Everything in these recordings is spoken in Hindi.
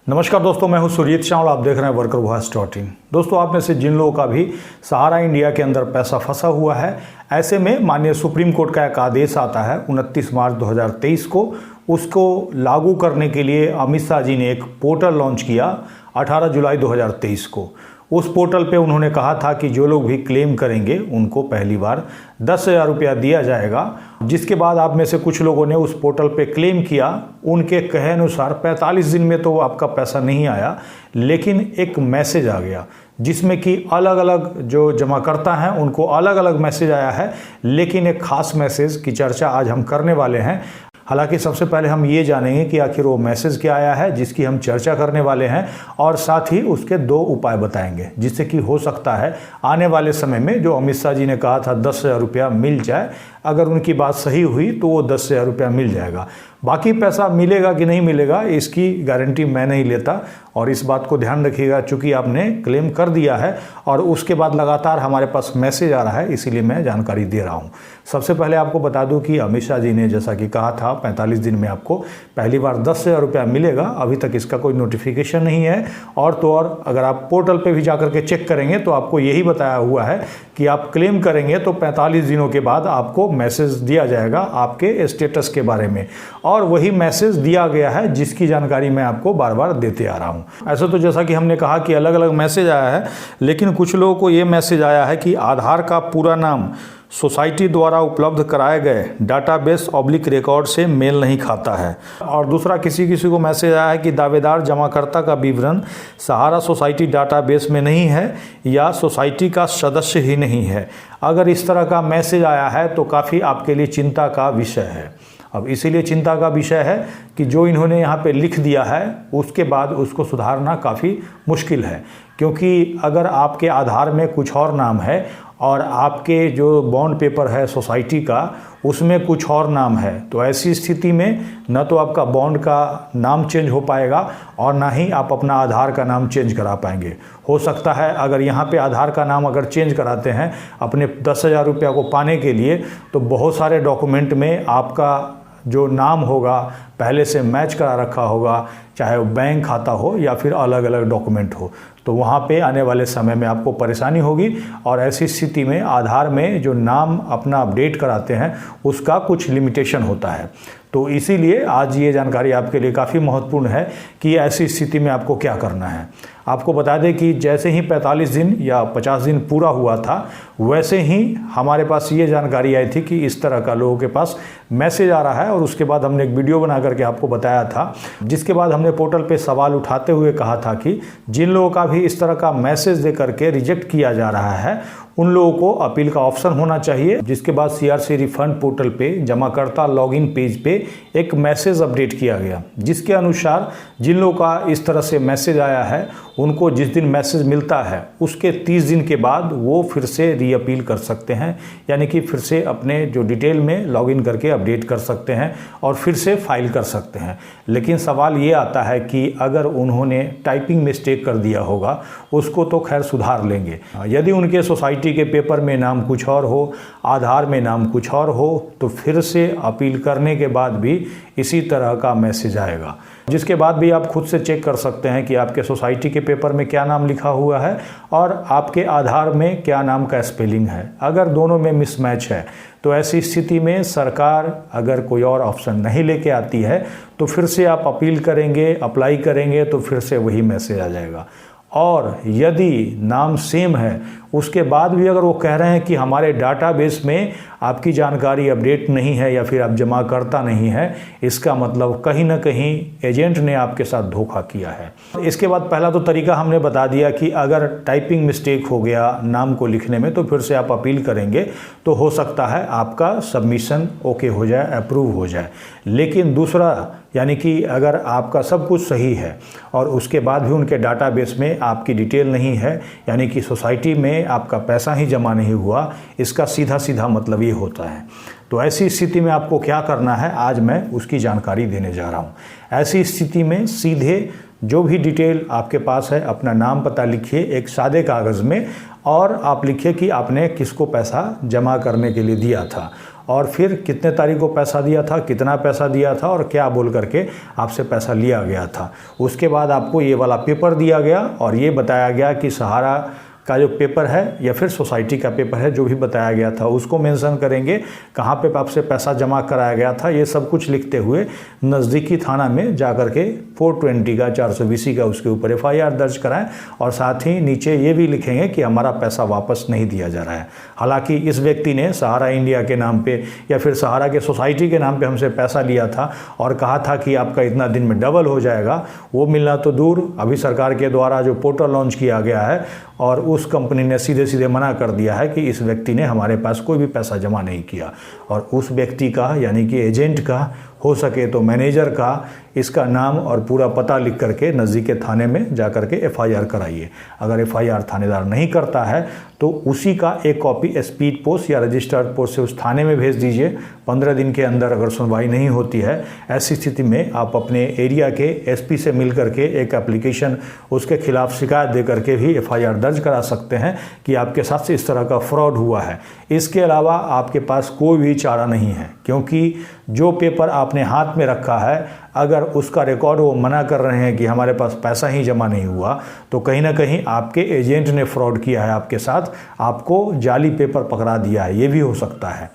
नमस्कार दोस्तों, मैं हूं सुरजीत शाह और आप देख रहे हैं workervoice.in। दोस्तों, आप में से जिन लोगों का भी सहारा इंडिया के अंदर पैसा फंसा हुआ है, ऐसे में माननीय सुप्रीम कोर्ट का एक आदेश आता है 29 मार्च 2023 को। उसको लागू करने के लिए अमित शाह जी ने एक पोर्टल लॉन्च किया 18 जुलाई 2023 को। उस पोर्टल पे उन्होंने कहा था कि जो लोग भी क्लेम करेंगे उनको पहली बार 10,000 रुपया दिया जाएगा। जिसके बाद आप में से कुछ लोगों ने उस पोर्टल पे क्लेम किया। उनके कहे अनुसार 45 दिन में तो आपका पैसा नहीं आया, लेकिन एक मैसेज आ गया जिसमें कि अलग अलग जो जमाकर्ता हैं उनको अलग अलग मैसेज आया है, लेकिन एक खास मैसेज की चर्चा आज हम करने वाले हैं। हालांकि सबसे पहले हम ये जानेंगे कि आखिर वो मैसेज क्या आया है जिसकी हम चर्चा करने वाले हैं, और साथ ही उसके 2 उपाय बताएंगे जिससे कि हो सकता है आने वाले समय में जो अमित शाह जी ने कहा था 10,000 रुपया मिल जाए, अगर उनकी बात सही हुई तो वो 10,000 रुपया मिल जाएगा। बाकी पैसा मिलेगा कि नहीं मिलेगा इसकी गारंटी मैं नहीं लेता, और इस बात को ध्यान रखिएगा चूंकि आपने क्लेम कर दिया है और उसके बाद लगातार हमारे पास मैसेज आ रहा है, इसीलिए मैं जानकारी दे रहा हूं। सबसे पहले आपको बता दूं कि अमित शाह जी ने जैसा कि कहा था 45 दिन में आपको पहली बार 10,000 रुपया मिलेगा। अभी तक इसका कोई नोटिफिकेशन नहीं है, और तो और अगर आप पोर्टल पे भी जाकर के चेक करेंगे तो आपको यही बताया हुआ है कि आप क्लेम करेंगे तो 45 दिनों के बाद आपको मैसेज दिया जाएगा आपके स्टेटस के बारे में, और वही मैसेज दिया गया है जिसकी जानकारी मैं आपको बार बार देते आ रहा हूं। ऐसा तो जैसा कि हमने कहा कि अलग अलग मैसेज आया है, लेकिन कुछ लोगों को ये मैसेज आया है कि आधार का पूरा नाम सोसाइटी द्वारा उपलब्ध कराए गए डाटाबेस ऑब्लिक रिकॉर्ड से मेल नहीं खाता है, और दूसरा किसी को मैसेज आया है कि दावेदार जमाकर्ता का विवरण सहारा सोसाइटी डाटाबेस में नहीं है या सोसाइटी का सदस्य ही नहीं है। अगर इस तरह का मैसेज आया है तो काफ़ी आपके लिए चिंता का विषय है। अब इसीलिए चिंता का विषय है कि जो इन्होंने यहाँ पे लिख दिया है उसके बाद उसको सुधारना काफ़ी मुश्किल है, क्योंकि अगर आपके आधार में कुछ और नाम है और आपके जो बॉन्ड पेपर है सोसाइटी का उसमें कुछ और नाम है, तो ऐसी स्थिति में न तो आपका बॉन्ड का नाम चेंज हो पाएगा और ना ही आप अपना आधार का नाम चेंज करा पाएंगे। हो सकता है अगर यहाँ पे आधार का नाम अगर चेंज कराते हैं अपने 10,000 रुपया को पाने के लिए, तो बहुत सारे डॉक्यूमेंट में आपका जो नाम होगा पहले से मैच करा रखा होगा, चाहे वो बैंक खाता हो या फिर अलग अलग डॉक्यूमेंट हो, तो वहाँ पे आने वाले समय में आपको परेशानी होगी। और ऐसी स्थिति में आधार में जो नाम अपना अपडेट कराते हैं उसका कुछ लिमिटेशन होता है। तो इसीलिए आज ये जानकारी आपके लिए काफ़ी महत्वपूर्ण है कि ऐसी स्थिति में आपको क्या करना है। आपको बता दें कि जैसे ही 45 दिन या 50 दिन पूरा हुआ था, वैसे ही हमारे पास ये जानकारी आई थी कि इस तरह का लोगों के पास मैसेज आ रहा है, और उसके बाद हमने एक वीडियो बना करके आपको बताया था, जिसके बाद हमने पोर्टल पे सवाल उठाते हुए कहा था कि जिन लोगों का भी इस तरह का मैसेज दे करके रिजेक्ट किया जा रहा है उन लोगों को अपील का ऑप्शन होना चाहिए। जिसके बाद सीआरसी रिफंड पोर्टल पे जमाकर्ता लॉगिन पेज पे एक मैसेज अपडेट किया गया, जिसके अनुसार जिन लोगों का इस तरह से मैसेज आया है उनको जिस दिन मैसेज मिलता है उसके 30 दिन के बाद वो फिर से रीअपील कर सकते हैं, यानी कि फिर से अपने जो डिटेल में लॉगिन करके अपडेट कर सकते हैं और फिर से फाइल कर सकते हैं। लेकिन सवाल ये आता है कि अगर उन्होंने टाइपिंग मिस्टेक कर दिया होगा उसको तो खैर सुधार लेंगे। यदि उनके सोसाइटी के पेपर में नाम कुछ और हो, आधार में नाम कुछ और हो, तो फिर से अपील करने के बाद भी इसी तरह का मैसेज आएगा, जिसके बाद भी आप खुद से चेक कर सकते हैं कि आपके सोसाइटी के पेपर में क्या नाम लिखा हुआ है और आपके आधार में क्या नाम का स्पेलिंग है। अगर दोनों में मिसमैच है तो ऐसी स्थिति में सरकार अगर कोई और ऑप्शन नहीं लेके आती है तो फिर से आप अपील करेंगे, अप्लाई करेंगे तो फिर से वही मैसेज आ जाएगा। और यदि नाम सेम है उसके बाद भी अगर वो कह रहे हैं कि हमारे डाटाबेस में आपकी जानकारी अपडेट नहीं है या फिर आप जमा करता नहीं है, इसका मतलब कहीं ना कहीं एजेंट ने आपके साथ धोखा किया है। इसके बाद पहला तो तरीका हमने बता दिया कि अगर टाइपिंग मिस्टेक हो गया नाम को लिखने में तो फिर से आप अपील करेंगे तो हो सकता है आपका सबमिशन ओके हो जाए, अप्रूव हो जाए। लेकिन दूसरा, यानी कि अगर आपका सब कुछ सही है और उसके बाद भी उनके डाटाबेस में आपकी डिटेल नहीं है, यानी कि सोसाइटी में आपका पैसा ही जमा नहीं हुआ, इसका सीधा सीधा मतलब ये होता है। तो ऐसी स्थिति में आपको क्या करना है आज मैं उसकी जानकारी देने जा रहा हूँ। ऐसी स्थिति में सीधे जो भी डिटेल आपके पास है अपना नाम पता लिखिए एक सादे कागज़ में, और आप लिखिए कि आपने किसको पैसा जमा करने के लिए दिया था, और फिर कितने तारीख को पैसा दिया था, कितना पैसा दिया था और क्या बोल करके आपसे पैसा लिया गया था। उसके बाद आपको ये वाला पेपर दिया गया और ये बताया गया कि सहारा का जो पेपर है या फिर सोसाइटी का पेपर है, जो भी बताया गया था उसको मेंशन करेंगे, कहाँ पे आपसे पैसा जमा कराया गया था, ये सब कुछ लिखते हुए नज़दीकी थाना में जा कर के 420 का 420 का उसके ऊपर FIR दर्ज कराएं, और साथ ही नीचे ये भी लिखेंगे कि हमारा पैसा वापस नहीं दिया जा रहा है। हालांकि इस व्यक्ति ने सहारा इंडिया के नाम पे या फिर सहारा के सोसाइटी के नाम पे हमसे पैसा लिया था और कहा था कि आपका इतना दिन में डबल हो जाएगा, वो मिलना तो दूर, अभी सरकार के द्वारा जो पोर्टल लॉन्च किया गया है और उस कंपनी ने सीधे सीधे मना कर दिया है कि इस व्यक्ति ने हमारे पास कोई भी पैसा जमा नहीं किया। और उस व्यक्ति का यानी कि एजेंट का, हो सके तो मैनेजर का, इसका नाम और पूरा पता लिख करके नज़दीक के थाने में जा करके FIR कराइए। अगर FIR थानेदार नहीं करता है तो उसी का एक कॉपी स्पीड पोस्ट या रजिस्टर्ड पोस्ट से उस थाने में भेज दीजिए। 15 दिन के अंदर अगर सुनवाई नहीं होती है, ऐसी स्थिति में आप अपने एरिया के SP से मिल करके एक एप्लीकेशन उसके खिलाफ शिकायत दे करके भी FIR दर्ज करा सकते हैं कि आपके साथ से इस तरह का फ्रॉड हुआ है। इसके अलावा आपके पास कोई भी चारा नहीं है, क्योंकि जो पेपर आपने हाथ में रखा है, अगर उसका रिकॉर्ड वो मना कर रहे हैं कि हमारे पास पैसा ही जमा नहीं हुआ, तो कहीं ना कहीं आपके एजेंट ने फ्रॉड किया है आपके साथ, आपको जाली पेपर पकड़ा दिया है, ये भी हो सकता है।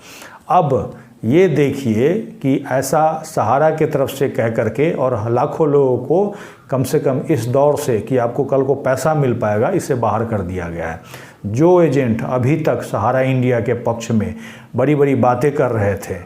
अब ये देखिए कि ऐसा सहारा की तरफ से कह करके और लाखों लोगों को कम से कम इस दौर से कि आपको कल को पैसा मिल पाएगा, इसे बाहर कर दिया गया है। जो एजेंट अभी तक सहारा इंडिया के पक्ष में बड़ी बड़ी बातें कर रहे थे,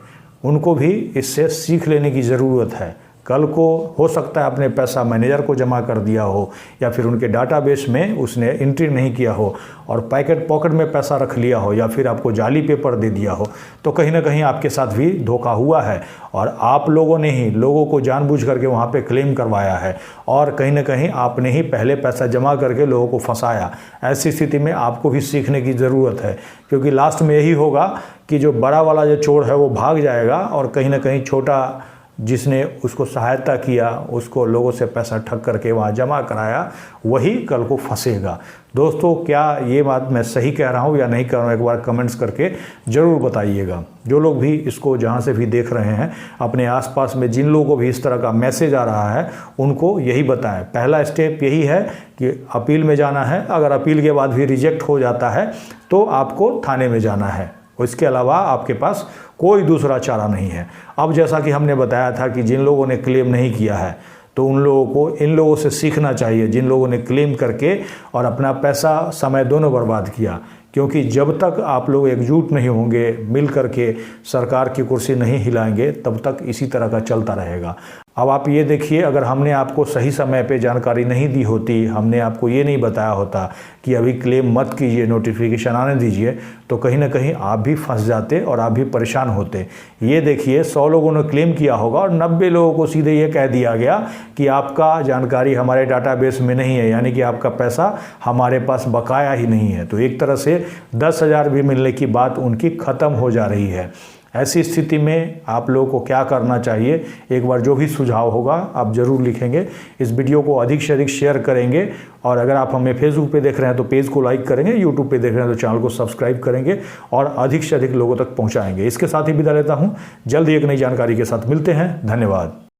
उनको भी इससे सीख लेने की ज़रूरत है। कल को हो सकता है अपने पैसा मैनेजर को जमा कर दिया हो या फिर उनके डाटाबेस में उसने एंट्री नहीं किया हो और पॉकेट में पैसा रख लिया हो या फिर आपको जाली पेपर दे दिया हो, तो कहीं ना कहीं आपके साथ भी धोखा हुआ है और आप लोगों ने ही लोगों को जानबूझ करके वहाँ पे क्लेम करवाया है और कहीं ना कहीं आपने ही पहले पैसा जमा करके लोगों को फंसाया। ऐसी स्थिति में आपको भी सीखने की ज़रूरत है, क्योंकि लास्ट में यही होगा कि जो बड़ा वाला जो चोर है वो भाग जाएगा और कहीं ना कहीं छोटा जिसने उसको सहायता किया, उसको लोगों से पैसा ठग करके वहाँ जमा कराया, वही कल को फंसेगा। दोस्तों, क्या ये बात मैं सही कह रहा हूँ या नहीं कह रहा हूँ, एक बार कमेंट्स करके ज़रूर बताइएगा। जो लोग भी इसको जहाँ से भी देख रहे हैं, अपने आसपास में जिन लोगों को भी इस तरह का मैसेज आ रहा है, उनको यही बताएं। पहला स्टेप यही है कि अपील में जाना है। अगर अपील के बाद भी रिजेक्ट हो जाता है तो आपको थाने में जाना है। इसके अलावा आपके पास कोई दूसरा चारा नहीं है। अब जैसा कि हमने बताया था कि जिन लोगों ने क्लेम नहीं किया है, तो उन लोगों को इन लोगों से सीखना चाहिए जिन लोगों ने क्लेम करके और अपना पैसा समय दोनों बर्बाद किया। क्योंकि जब तक आप लोग एकजुट नहीं होंगे, मिल करके सरकार की कुर्सी नहीं हिलाएंगे, तब तक इसी तरह का चलता रहेगा। अब आप ये देखिए, अगर हमने आपको सही समय पे जानकारी नहीं दी होती, हमने आपको ये नहीं बताया होता कि अभी क्लेम मत कीजिए, नोटिफिकेशन आने दीजिए, तो कहीं ना कहीं आप भी फंस जाते और आप भी परेशान होते। ये देखिए, 100 लोगों ने क्लेम किया होगा और 90 लोगों को सीधे ये कह दिया गया कि आपका जानकारी हमारे डाटाबेस में नहीं है, यानी कि आपका पैसा हमारे पास बकाया ही नहीं है। तो एक तरह से 10,000 भी मिलने की बात उनकी ख़त्म हो जा रही है। ऐसी स्थिति में आप लोगों को क्या करना चाहिए, एक बार जो भी सुझाव होगा आप ज़रूर लिखेंगे। इस वीडियो को अधिक से अधिक शेयर करेंगे और अगर आप हमें फेसबुक पे देख रहे हैं तो पेज को लाइक करेंगे, यूट्यूब पे देख रहे हैं तो चैनल को सब्सक्राइब करेंगे और अधिक से अधिक लोगों तक पहुंचाएंगे। इसके साथ ही विदा लेता हूं। जल्द ही एक नई जानकारी के साथ मिलते हैं। धन्यवाद।